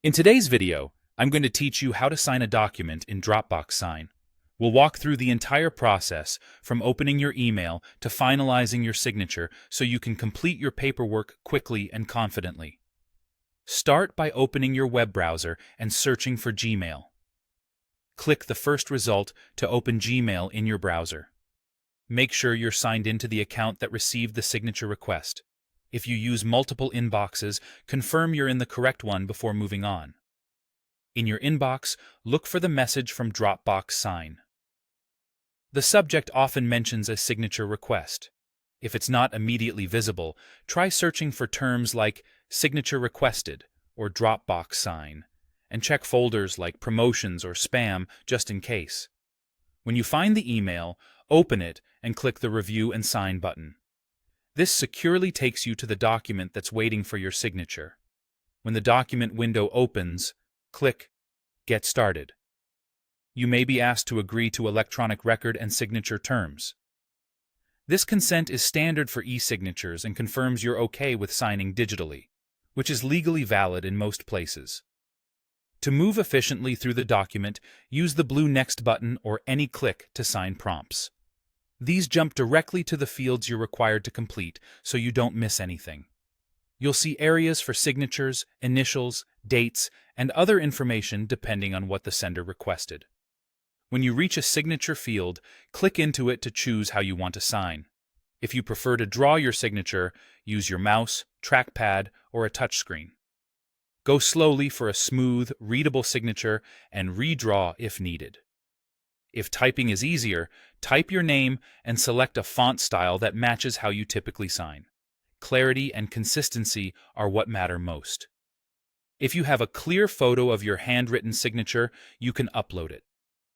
In today's video, I'm going to teach you how to sign a document in Dropbox Sign. We'll walk through the entire process, from opening your email to finalizing your signature, so you can complete your paperwork quickly and confidently. Start by opening your web browser and searching for Gmail. Click the first result to open Gmail in your browser. Make sure you're signed into the account that received the signature request. If you use multiple inboxes, confirm you're in the correct one before moving on. In your inbox, look for the message from Dropbox Sign. The subject often mentions a signature request. If it's not immediately visible, try searching for terms like signature requested or Dropbox Sign, and check folders like promotions or spam just in case. When you find the email, open it and click the Review and Sign button. This securely takes you to the document that's waiting for your signature. When the document window opens, click Get Started. You may be asked to agree to electronic record and signature terms. This consent is standard for e-signatures and confirms you're okay with signing digitally, which is legally valid in most places. To move efficiently through the document, use the blue Next button or any click to sign prompts. These jump directly to the fields you're required to complete, so you don't miss anything. You'll see areas for signatures, initials, dates, and other information depending on what the sender requested. When you reach a signature field, click into it to choose how you want to sign. If you prefer to draw your signature, use your mouse, trackpad, or a touchscreen. Go slowly for a smooth, readable signature and redraw if needed. If typing is easier, type your name and select a font style that matches how you typically sign. Clarity and consistency are what matter most. If you have a clear photo of your handwritten signature, you can upload it.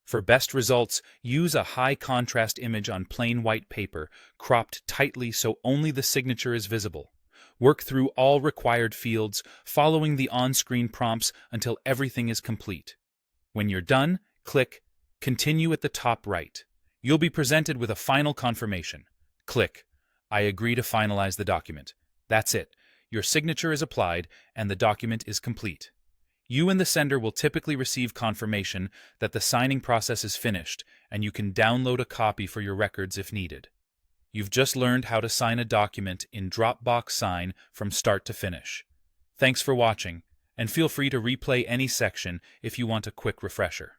For best results, use a high-contrast image on plain white paper, cropped tightly so only the signature is visible. Work through all required fields, following the on-screen prompts until everything is complete. When you're done, click Continue at the top right. You'll be presented with a final confirmation. Click I agree to finalize the document. That's it. Your signature is applied and the document is complete. You and the sender will typically receive confirmation that the signing process is finished, and you can download a copy for your records if needed. You've just learned how to sign a document in Dropbox Sign from start to finish. Thanks for watching, and feel free to replay any section if you want a quick refresher.